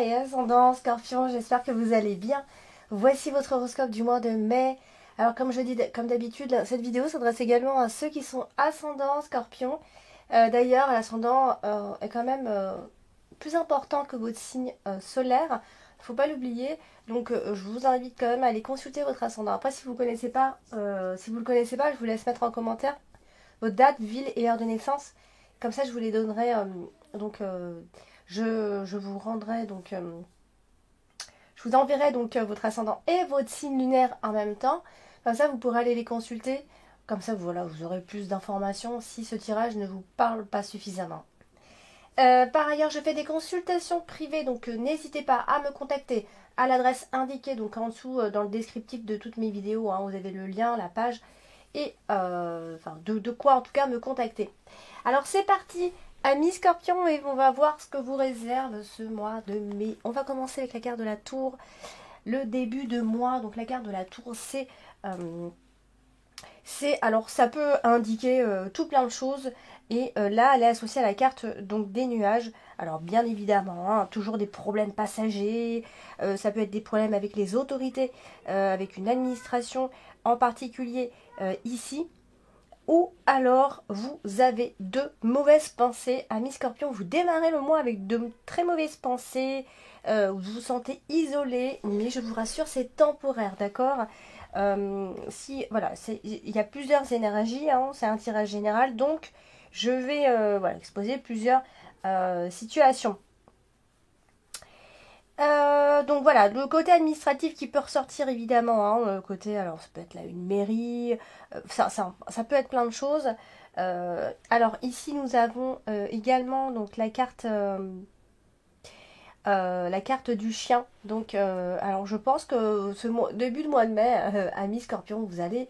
et ascendant Scorpion, j'espère que vous allez bien. Voici votre horoscope du mois de mai. Alors comme je dis, comme d'habitude, cette vidéo s'adresse également à ceux qui sont ascendant Scorpion. D'ailleurs, l'ascendant est quand même plus important que votre signe solaire. Il ne faut pas l'oublier. Donc je vous invite quand même à aller consulter votre ascendant. Après, si vous ne connaissez pas, le connaissez pas, je vous laisse mettre en commentaire votre date, ville et heure de naissance. Comme ça, je vous les donnerai. Je vous rendrai donc. Je vous enverrai donc votre ascendant et votre signe lunaire en même temps. Comme ça, vous pourrez aller les consulter. Comme ça, voilà, vous aurez plus d'informations si ce tirage ne vous parle pas suffisamment. Par ailleurs, je fais des consultations privées, donc n'hésitez pas à me contacter à l'adresse indiquée donc en dessous dans le descriptif de toutes mes vidéos. Hein, vous avez le lien, la page et de quoi en tout cas me contacter. Alors c'est parti, amis Scorpion, et on va voir ce que vous réserve ce mois de mai. On va commencer avec la carte de la tour, le début de mois. Donc la carte de la tour, alors ça peut indiquer tout plein de choses. Et là, elle est associée à la carte donc des nuages. Alors bien évidemment, hein, toujours des problèmes passagers. Ça peut être des problèmes avec les autorités, avec une administration en particulier ici. Ou alors vous avez de mauvaises pensées. Amis Scorpion, vous démarrez le mois avec de très mauvaises pensées. Vous vous sentez isolé. Mais je vous rassure, c'est temporaire, d'accord? Voilà, il y a plusieurs énergies, hein, c'est un tirage général, donc je vais exposer plusieurs situations. Donc voilà, le côté administratif qui peut ressortir évidemment, hein, le côté, alors ça peut être là une mairie, ça peut être plein de choses. Alors ici nous avons également donc la carte du chien. Donc, alors je pense que début de mois de mai, amis Scorpion, vous allez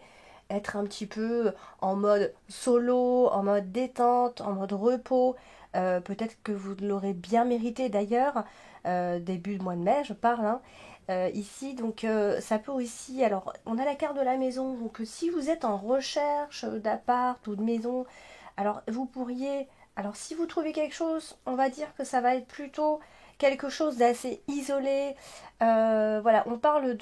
être un petit peu en mode solo, en mode détente, en mode repos. Peut-être que vous l'aurez bien mérité d'ailleurs, début de mois de mai, je parle. Hein. Ici, donc ça peut aussi. Alors, on a la carte de la maison. Donc, si vous êtes en recherche d'appart ou de maison, alors vous pourriez. Alors, si vous trouvez quelque chose, on va dire que ça va être plutôt quelque chose d'assez isolé. Voilà, on parle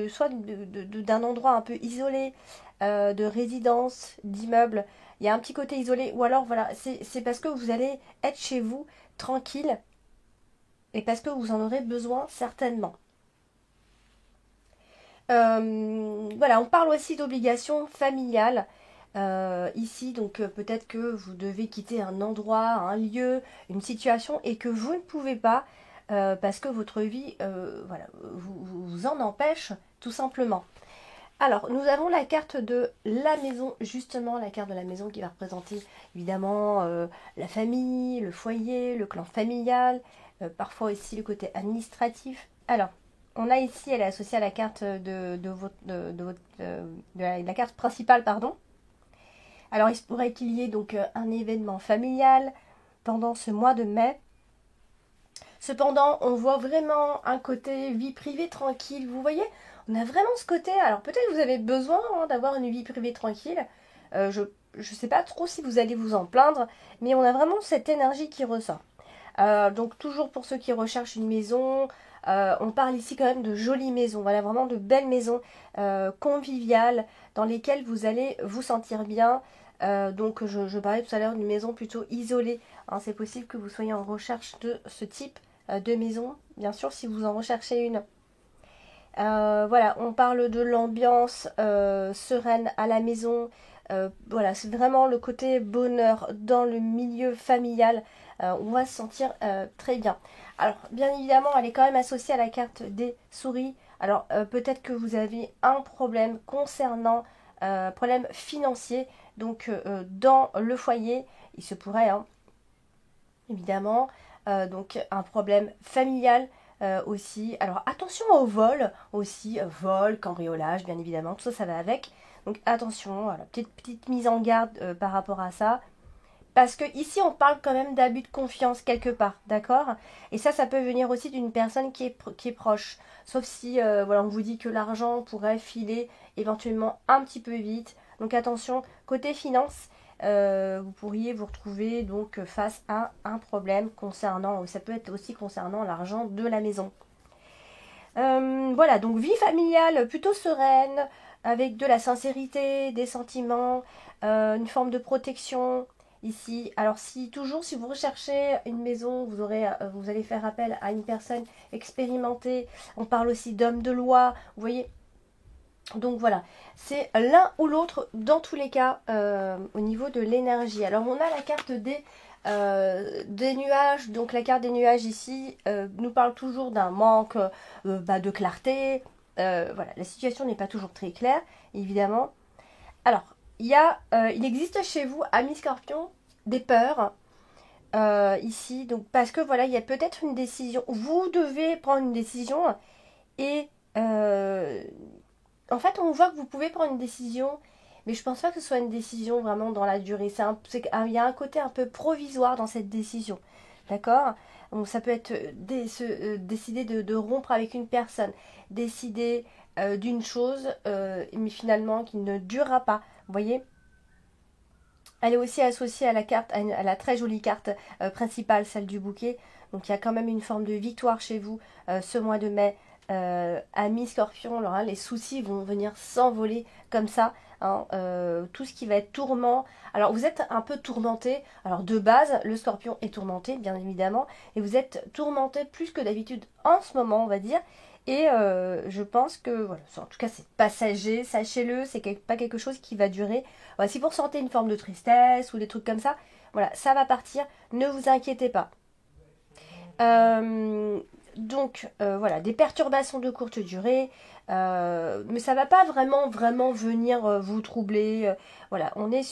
soit d'un endroit un peu isolé, de résidence, d'immeuble. Il y a un petit côté isolé, ou alors voilà, c'est parce que vous allez être chez vous tranquille et parce que vous en aurez besoin certainement. Voilà, on parle aussi d'obligations familiales. Ici, donc peut-être que vous devez quitter un endroit, un lieu, une situation et que vous ne pouvez pas parce que votre vie vous en empêche tout simplement. Alors, nous avons la carte de la maison, justement la carte de la maison qui va représenter évidemment la famille, le foyer, le clan familial, parfois aussi le côté administratif. Alors, on a ici, elle est associée à la carte la carte principale, pardon. Alors, il se pourrait qu'il y ait donc un événement familial pendant ce mois de mai. Cependant, on voit vraiment un côté vie privée tranquille. Vous voyez, on a vraiment ce côté. Alors, peut-être que vous avez besoin d'avoir une vie privée tranquille. Je ne sais pas trop si vous allez vous en plaindre, mais on a vraiment cette énergie qui ressort. Donc, toujours pour ceux qui recherchent une maison, on parle ici quand même de jolies maisons. Voilà, vraiment de belles maisons conviviales dans lesquelles vous allez vous sentir bien. Donc je parlais tout à l'heure d'une maison plutôt isolée. Hein, c'est possible que vous soyez en recherche de ce type de maison. Bien sûr, si vous en recherchez une. Voilà, on parle de l'ambiance sereine à la maison. Voilà, c'est vraiment le côté bonheur dans le milieu familial. On va se sentir très bien. Alors, bien évidemment, elle est quand même associée à la carte des souris. Alors, peut-être que vous avez un problème concernant problème financier. Donc, dans le foyer, il se pourrait, hein, évidemment, donc un problème familial aussi. Alors, attention au vol aussi, vol, cambriolage, bien évidemment, tout ça, ça va avec. Donc, attention, voilà, petite mise en garde par rapport à ça. Parce que ici, on parle quand même d'abus de confiance quelque part, d'accord? Et ça peut venir aussi d'une personne qui est proche. Sauf si, voilà, on vous dit que l'argent pourrait filer éventuellement un petit peu vite. Donc attention, côté finance, vous pourriez vous retrouver donc face à un problème concernant, ça peut être aussi concernant l'argent de la maison. Voilà, donc vie familiale plutôt sereine, avec de la sincérité, des sentiments, une forme de protection ici. Alors si vous recherchez une maison, vous allez faire appel à une personne expérimentée. On parle aussi d'homme de loi, vous voyez. Donc voilà, c'est l'un ou l'autre dans tous les cas au niveau de l'énergie. Alors on a la carte des nuages. Donc la carte des nuages ici nous parle toujours d'un manque de clarté. Voilà, la situation n'est pas toujours très claire, évidemment. Alors, il existe chez vous, amis Scorpion, des peurs ici. Donc parce que voilà, il y a peut-être une décision. Vous devez prendre une décision et en fait, on voit que vous pouvez prendre une décision, mais je pense pas que ce soit une décision vraiment dans la durée. Il y a un côté un peu provisoire dans cette décision. D'accord? Donc, ça peut être décider de rompre avec une personne, décider d'une chose, mais finalement qui ne durera pas. Vous voyez? Elle est aussi associée à la carte, à la très jolie carte principale, celle du bouquet. Donc il y a quand même une forme de victoire chez vous ce mois de mai. Amis Scorpion, alors, hein, les soucis vont venir s'envoler comme ça. Hein, tout ce qui va être tourment. Alors vous êtes un peu tourmenté. Alors de base, le Scorpion est tourmenté, bien évidemment. Et vous êtes tourmenté plus que d'habitude en ce moment, on va dire. Et je pense que, voilà, en tout cas c'est passager, sachez-le, c'est pas quelque chose qui va durer. Voilà, si vous ressentez une forme de tristesse ou des trucs comme ça, voilà, ça va partir, ne vous inquiétez pas. Voilà, des perturbations de courte durée, mais ça va pas vraiment venir vous troubler. Voilà, on est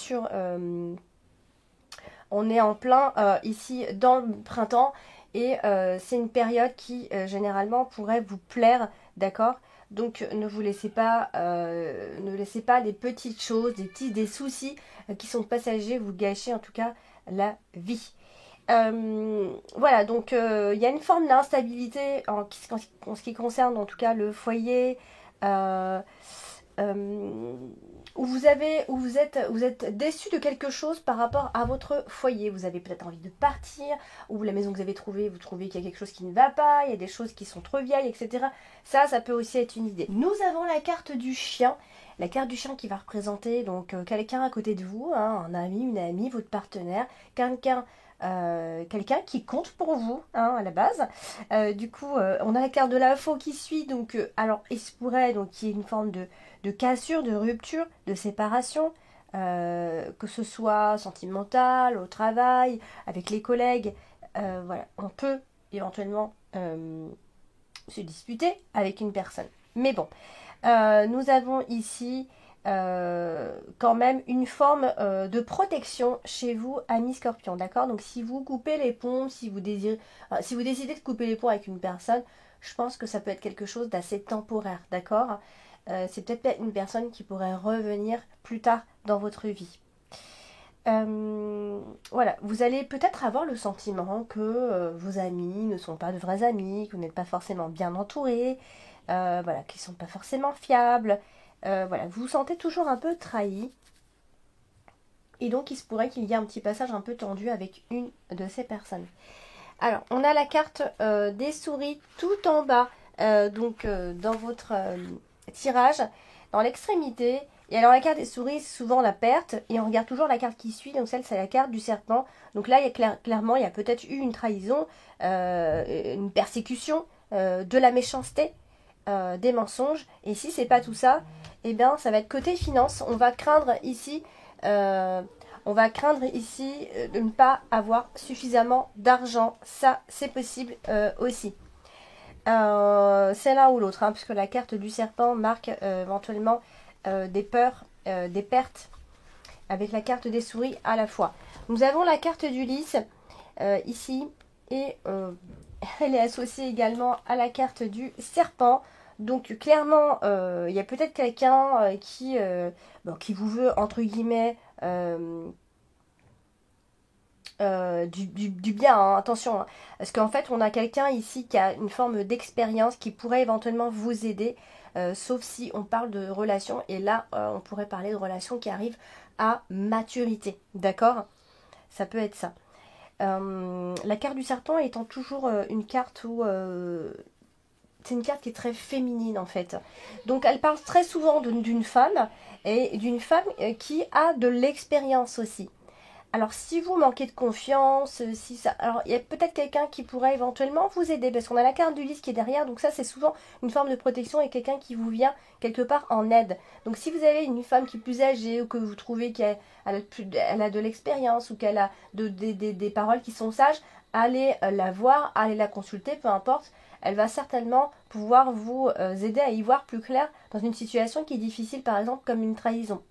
en plein ici dans le printemps et c'est une période qui généralement pourrait vous plaire, d'accord? Donc ne laissez pas les petites choses, des soucis qui sont passagers vous gâcher en tout cas la vie. Voilà, donc il y a une forme d'instabilité en ce qui concerne en tout cas le foyer. Euh, euh, vous êtes déçu de quelque chose par rapport à votre foyer. Vous avez peut-être envie de partir, ou la maison que vous avez trouvée, vous trouvez qu'il y a quelque chose qui ne va pas, il y a des choses qui sont trop vieilles, etc. Ça peut aussi être une idée. Nous avons la carte du chien. La carte du chien qui va représenter donc quelqu'un à côté de vous, hein, un ami, une amie, votre partenaire, quelqu'un qui compte pour vous hein, à la base. On a la carte de l'info qui suit. Donc, alors, il se pourrait donc qu'il y ait une forme de cassure, de rupture, de séparation, que ce soit sentimentale, au travail, avec les collègues. Voilà, on peut éventuellement se disputer avec une personne. Mais bon, nous avons ici quand même une forme de protection chez vous, amis Scorpion, d'accord? Donc si vous coupez les ponts, si vous décidez de couper les ponts avec une personne, je pense que ça peut être quelque chose d'assez temporaire, d'accord? C'est peut-être une personne qui pourrait revenir plus tard dans votre vie. Voilà, vous allez peut-être avoir le sentiment que vos amis ne sont pas de vrais amis, que vous n'êtes pas forcément bien entouré, voilà, qu'ils ne sont pas forcément fiables. Voilà, vous vous sentez toujours un peu trahi. Et donc il se pourrait qu'il y ait un petit passage un peu tendu avec une de ces personnes. Alors, on a la carte des souris tout en bas, dans votre tirage, dans l'extrémité. Et alors la carte des souris, c'est souvent la perte, et on regarde toujours la carte qui suit, donc celle c'est la carte du serpent. Donc là, clairement, il y a peut-être eu une trahison, une persécution, de la méchanceté, des mensonges. Et si c'est pas tout ça, eh bien ça va être côté finance. On va craindre ici de ne pas avoir suffisamment d'argent. Ça, c'est possible aussi. C'est l'un ou l'autre, hein, puisque la carte du serpent marque éventuellement des peurs, des pertes, avec la carte des souris à la fois. Nous avons la carte du lys ici, et elle est associée également à la carte du serpent. Donc clairement, il y a peut-être quelqu'un qui vous veut, entre guillemets, du bien, hein, attention, hein. Parce qu'en fait, on a quelqu'un ici qui a une forme d'expérience qui pourrait éventuellement vous aider sauf si on parle de relations, et là, on pourrait parler de relations qui arrivent à maturité, d'accord? Ça peut être ça. La carte du serpent étant toujours une carte où c'est une carte qui est très féminine en fait. Donc elle parle très souvent d'une femme et d'une femme qui a de l'expérience aussi. Alors si vous manquez de confiance, si ça, alors il y a peut-être quelqu'un qui pourrait éventuellement vous aider parce qu'on a la carte du lys qui est derrière, donc ça c'est souvent une forme de protection et quelqu'un qui vous vient quelque part en aide. Donc si vous avez une femme qui est plus âgée ou que vous trouvez elle a de l'expérience ou qu'elle a des paroles qui sont sages, allez la voir, allez la consulter, peu importe. Elle va certainement pouvoir vous aider à y voir plus clair dans une situation qui est difficile, par exemple comme une trahison.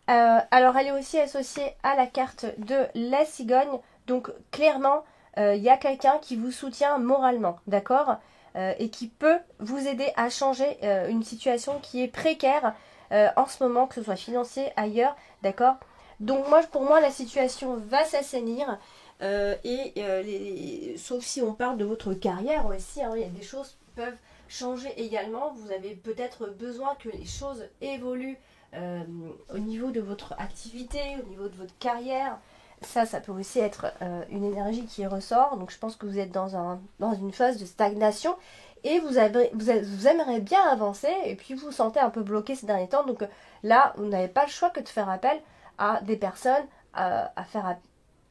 Alors elle est aussi associée à la carte de la cigogne. Donc clairement, il y a quelqu'un qui vous soutient moralement, d'accord, et qui peut vous aider à changer une situation qui est précaire en ce moment, que ce soit financier, ailleurs, d'accord. Donc pour moi, la situation va s'assainir. Sauf si on parle de votre carrière aussi, hein, il y a des choses qui peuvent changer également. Vous avez peut-être besoin que les choses évoluent au niveau de votre activité, au niveau de votre carrière. Ça peut aussi être une énergie qui ressort. Donc je pense que vous êtes dans une phase de stagnation et vous aimeriez bien avancer et puis vous vous sentez un peu bloqué ces derniers temps. Donc là, vous n'avez pas le choix que de faire appel à des personnes, à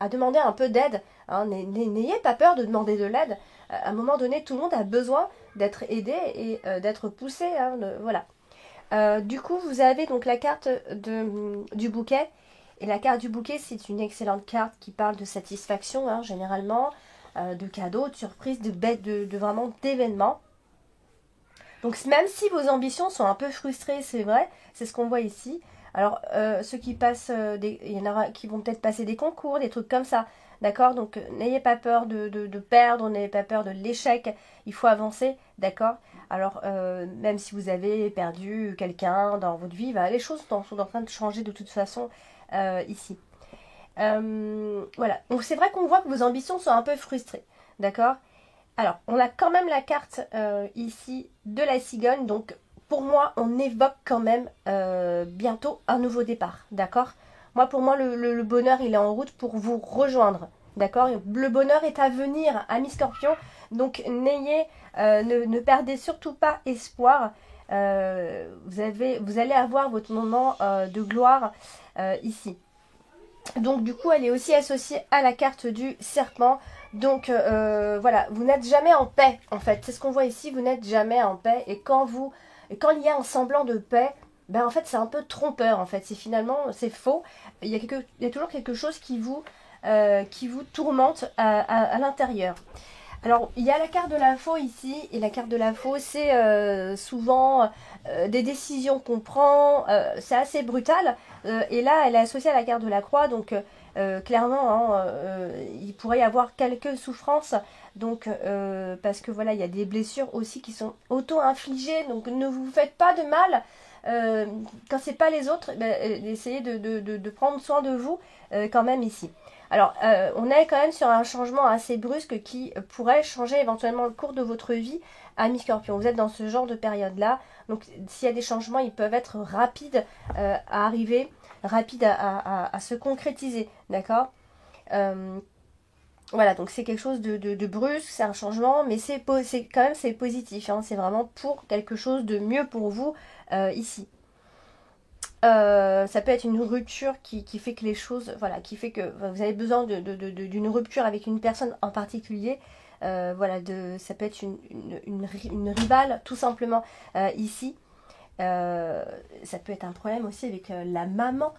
demander un peu d'aide. Hein. N'ayez pas peur de demander de l'aide. À un moment donné, tout le monde a besoin d'être aidé et d'être poussé. Hein, voilà. Du coup, vous avez donc la carte du bouquet. Et la carte du bouquet, c'est une excellente carte qui parle de satisfaction, hein, généralement, de cadeaux, de surprises, de vraiment d'événements. Donc même si vos ambitions sont un peu frustrées, c'est vrai, c'est ce qu'on voit ici. Alors, ceux qui passent, il y en aura qui vont peut-être passer des concours, des trucs comme ça. D'accord. Donc, n'ayez pas peur de perdre, n'ayez pas peur de l'échec. Il faut avancer, d'accord. Alors, même si vous avez perdu quelqu'un dans votre vie, les choses sont en train de changer de toute façon ici. Voilà. Donc, c'est vrai qu'on voit que vos ambitions sont un peu frustrées, d'accord. Alors, on a quand même la carte ici de la cigogne. Donc, pour moi, on évoque quand même bientôt un nouveau départ, d'accord. Pour moi, le bonheur, il est en route pour vous rejoindre, d'accord. Le bonheur est à venir, ami Scorpion. Donc, ne perdez surtout pas espoir. Vous allez avoir votre moment de gloire ici. Donc, du coup, elle est aussi associée à la carte du serpent. Donc, voilà, vous n'êtes jamais en paix, en fait. C'est ce qu'on voit ici, vous n'êtes jamais en paix. Et quand il y a un semblant de paix, en fait, c'est un peu trompeur, en fait. C'est faux. Il y a toujours quelque chose qui vous tourmente à l'intérieur. Alors, il y a la carte de l'info ici, et la carte de l'info, c'est souvent des décisions qu'on prend, c'est assez brutal, et là, elle est associée à la carte de la croix, donc clairement, hein, il pourrait y avoir quelques souffrances, donc parce que voilà, il y a des blessures aussi qui sont auto-infligées, donc ne vous faites pas de mal. Quand c'est pas les autres, essayez de prendre soin de vous quand même ici. Alors, on est quand même sur un changement assez brusque qui pourrait changer éventuellement le cours de votre vie, ami Scorpion. Vous êtes dans ce genre de période-là. Donc, s'il y a des changements, ils peuvent être rapides à arriver, rapides à se concrétiser. D'accord. Voilà, donc c'est quelque chose de brusque, c'est un changement, mais c'est positif. Hein, c'est vraiment pour quelque chose de mieux pour vous ici. Ça peut être une rupture qui fait que les choses, voilà, qui fait que vous avez besoin d'une rupture avec une personne en particulier. Voilà, ça peut être une rivale, tout simplement, ici. Ça peut être un problème aussi avec la maman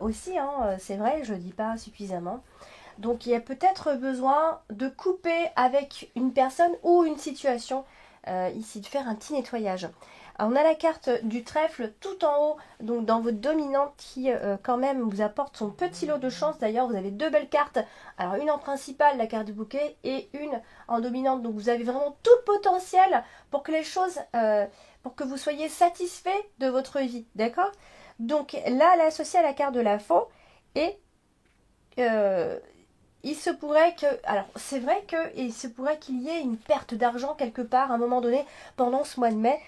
aussi, hein, c'est vrai, je ne dis pas suffisamment. Donc il y a peut-être besoin de couper avec une personne ou une situation ici, de faire un petit nettoyage. Alors, on a la carte du trèfle tout en haut, donc dans votre dominante qui quand même vous apporte son petit lot de chance. D'ailleurs, vous avez deux belles cartes. Alors une en principale, la carte du bouquet, et une en dominante. Donc vous avez vraiment tout le potentiel pour que les choses, pour que vous soyez satisfait de votre vie, d'accord. Donc là, elle est associée à la carte de la faux et il se pourrait que, alors c'est vrai qu'il se pourrait qu'il y ait une perte d'argent quelque part à un moment donné pendant ce mois de mai,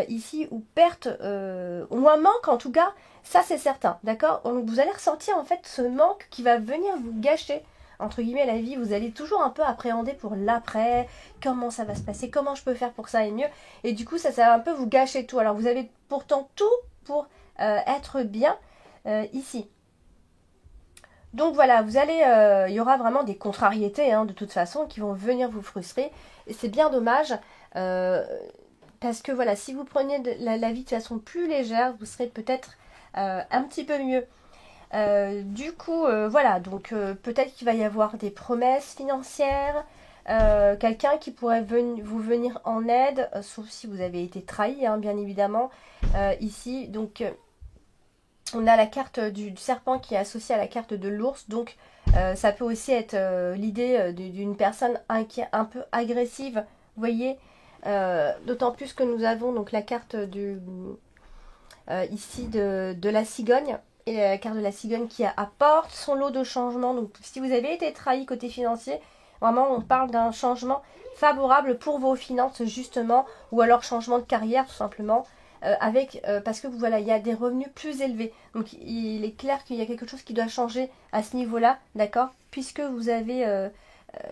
ici, ou perte, ou un manque en tout cas, ça c'est certain, d'accord? Vous allez ressentir en fait ce manque qui va venir vous gâcher, entre guillemets, la vie. Vous allez toujours un peu appréhender pour l'après, comment ça va se passer, comment je peux faire pour que ça aille mieux, et du coup ça va un peu vous gâcher tout. Alors vous avez pourtant tout pour être bien ici. Donc voilà, vous allez, il y aura vraiment des contrariétés de toute façon qui vont venir vous frustrer. Et c'est bien dommage parce que voilà, si vous preniez la vie de façon plus légère, vous serez peut-être un petit peu mieux. Du coup, voilà, donc peut-être qu'il va y avoir des promesses financières, quelqu'un qui pourrait vous venir en aide, sauf si vous avez été trahi, bien évidemment, ici. Donc on a la carte du serpent qui est associée à la carte de l'ours, donc ça peut aussi être l'idée d'une personne qui est un peu agressive, vous voyez, d'autant plus que nous avons donc la carte ici de la cigogne, et la carte de la cigogne qui apporte son lot de changements. Donc si vous avez été trahi côté financier, vraiment on parle d'un changement favorable pour vos finances justement, ou alors changement de carrière tout simplement. Parce que voilà, il y a des revenus plus élevés. Donc il est clair qu'il y a quelque chose qui doit changer à ce niveau-là, d'accord? Puisque vous avez,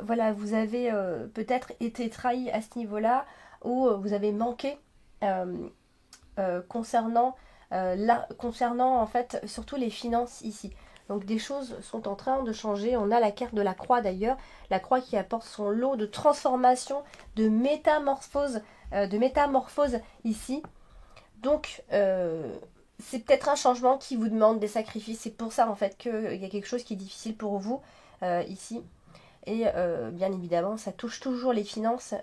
voilà, vous avez peut-être été trahi à ce niveau-là, ou vous avez manqué concernant en fait surtout les finances ici. Donc des choses sont en train de changer. On a la carte de la croix d'ailleurs, la croix qui apporte son lot de transformation, de métamorphose ici. Donc, c'est peut-être un changement qui vous demande des sacrifices. C'est pour ça, en fait, qu'il y a quelque chose qui est difficile pour vous, ici. Et bien évidemment, ça touche toujours les finances.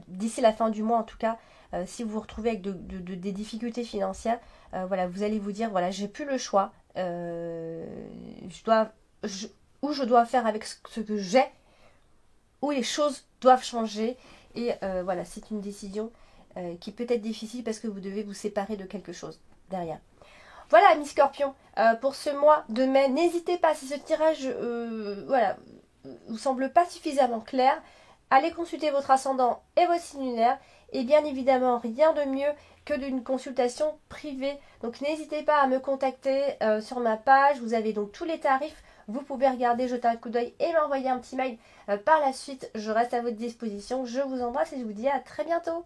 D'ici la fin du mois, en tout cas, si vous vous retrouvez avec des difficultés financières, voilà, vous allez vous dire, voilà, j'ai plus le choix. Ou je dois faire avec ce que j'ai, ou les choses doivent changer. Et voilà, c'est une décision qui peut être difficile parce que vous devez vous séparer de quelque chose derrière. Voilà, mes scorpions, pour ce mois de mai, n'hésitez pas, si ce tirage voilà, vous semble pas suffisamment clair, allez consulter votre ascendant et votre signe lunaire, et bien évidemment, rien de mieux que d'une consultation privée. Donc n'hésitez pas à me contacter sur ma page, vous avez donc tous les tarifs, vous pouvez regarder, jeter un coup d'œil et m'envoyer un petit mail par la suite. Je reste à votre disposition, je vous embrasse et je vous dis à très bientôt.